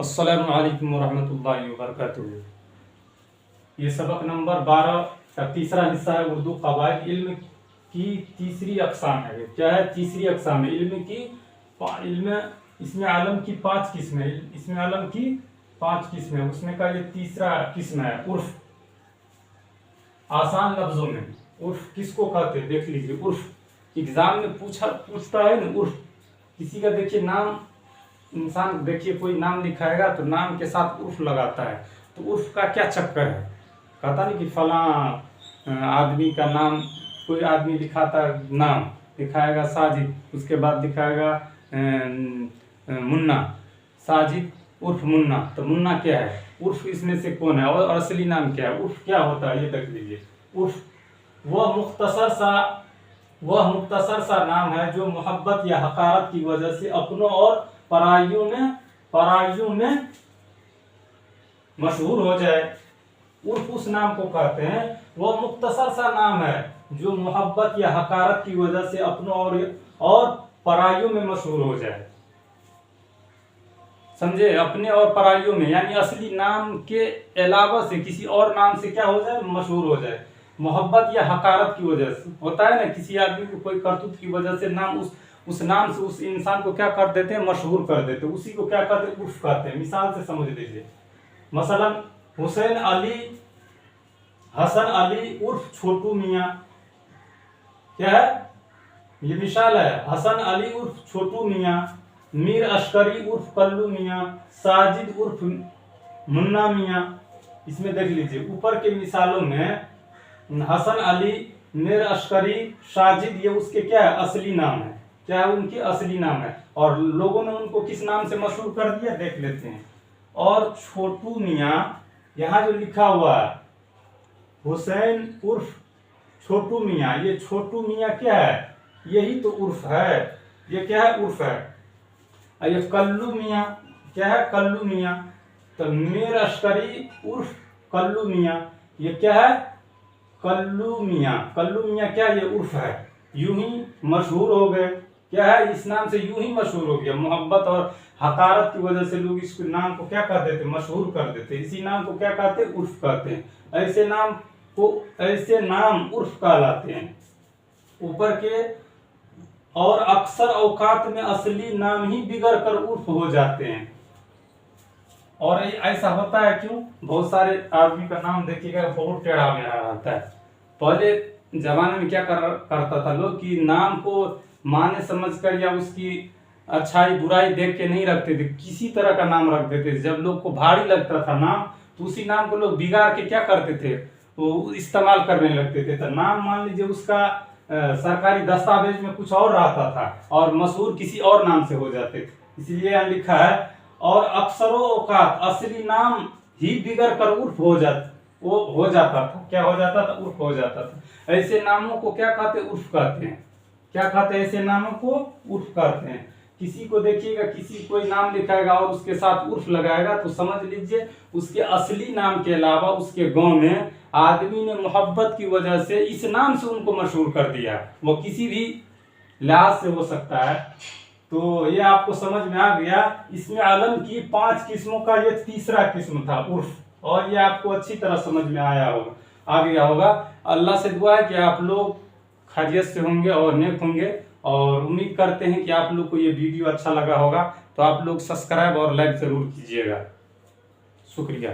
अस्सलामु अलैकुम वरहमतुल्लाहि वबरकातुहू। ये सबक नंबर 12 का तीसरा हिस्सा है। उर्दू कवायद इल्म की तीसरी अक़साम है। क्या है? तीसरी अक़साम है इल्म की। इल्म इसमें आलम की 5 किस्में, इसमें आलम की 5 किस्में, उसमें का ये तीसरा किस्म है उर्फ। आसान लफ्जों में उर्फ किसको कहते हैं देख लीजिए। उर्फ एग्जाम में पूछता है ना उर्फ। किसी का देखिए नाम, इंसान देखिए कोई नाम लिखाएगा तो नाम के साथ उर्फ लगाता है। तो उर्फ का क्या चक्कर है? कहता नहीं कि फलां आदमी का नाम, कोई आदमी लिखाता नाम लिखाएगा साजिद, उसके बाद लिखाएगा मुन्ना, साजिद उर्फ मुन्ना। तो मुन्ना क्या है? उर्फ इसमें से कौन है? और असली नाम क्या है? उर्फ क्या होता है ये देख लीजिए। उर्फ वह मुख्तसर सा नाम है जो मोहब्बत या हकारत की वजह से अपनों और पराइयों में मशहूर हो जाए। उर्फ उस नाम को कहते हैं, वह मुख्तसर सा नाम है जो मोहब्बत या हकारत की वजह से अपनों और पराइयों में मशहूर हो जाए। समझे? अपने और पराइयों में, यानी असली नाम के अलावा से किसी और नाम से क्या हो जाए? मशहूर हो जाए। मोहब्बत या हकारत की वजह से होता है ना, किसी आदमी को कोई करतूत की वजह से नाम उस नाम से उस इंसान को क्या कर देते हैं? मशहूर कर देते हैं। उसी को क्या कहते हैं? उर्फ कहते हैं। मिसाल से समझ लीजिए। मसलन हसन अली उर्फ छोटू मियाँ। क्या है? ये मिसाल है। हसन अली उर्फ छोटू मियाँ, मीर अशकरी उर्फ कल्लू मियाँ, साजिद उर्फ मुन्ना मियाँ। इसमें देख लीजिए ऊपर के मिसालों में हसन अली, मीर अशकरी, साजिद, ये उसके क्या है? असली नाम है। क्या है? उनके असली नाम है। और लोगों ने उनको किस नाम से मशहूर कर दिया देख लेते हैं। और छोटू मियाँ, यहाँ जो लिखा हुआ है हुसैन उर्फ छोटू मियाँ, ये छोटू मियाँ क्या है? यही तो उर्फ है। ये क्या है? उर्फ है। ये कल्लू मियाँ क्या है? कल्लू मियाँ। तो मीर अशकरी उर्फ कल्लू मियाँ, ये क्या है? कल्लू मियाँ। कल्लू मियाँ क्या? ये उर्फ है। यूं ही मशहूर हो गए। क्या है? इस नाम से यूं ही मशहूर हो गया। मोहब्बत और हकारत की वजह से लोग इस नाम को क्या कहते थे? मशहूर कर देते। इसी नाम को क्या कहते हैं? उर्फ कहते हैं। ऐसे नाम उर्फ कहलाते हैं। ऊपर के और अक्सर औकात में असली नाम ही बिगड़ कर उर्फ हो जाते हैं। और ऐसा होता है क्यों? बहुत सारे आदमी का नाम देखिएगा बहुत टेढ़ा मेढ़ा रहता है। पहले जमाने में क्या करता था लोग कि नाम को माने समझकर या उसकी अच्छाई बुराई देख के नहीं रखते थे, किसी तरह का नाम रख देते थे। जब लोग को भारी लगता था नाम, तो उसी नाम को लोग बिगाड़ के क्या करते थे? वो इस्तेमाल करने लगते थे। तो नाम मान लीजिए उसका सरकारी दस्तावेज में कुछ और रहता था और मशहूर किसी और नाम से हो जाते थे। इसलिए यहाँ लिखा है और अक्सरों औकात असली नाम ही बिगड़ कर उर्फ हो जाता था। क्या हो जाता था? उर्फ हो जाता था। ऐसे नामों को क्या कहते हैं? उर्फ कहते हैं। क्या कहते हैं? ऐसे नामों को उर्फ कहते हैं। किसी को देखिएगा, किसी कोई नाम लिखाएगा और उसके साथ उर्फ लगाएगा तो समझ लीजिए उसके असली नाम के अलावा उसके गांव में आदमी ने मोहब्बत की वजह से इस नाम से उनको मशहूर कर दिया। वो किसी भी लिहाज से हो सकता है। तो ये आपको समझ में आ गया। इसमें आलम की 5 किस्मों का ये तीसरा किस्म था उर्फ। और ये आपको अच्छी तरह समझ में आ गया होगा। अल्लाह से दुआ है कि आप लोग खैरियत से होंगे और नेक होंगे। और उम्मीद करते हैं कि आप लोग को ये वीडियो अच्छा लगा होगा। तो आप लोग सब्सक्राइब और लाइक जरूर कीजिएगा। शुक्रिया।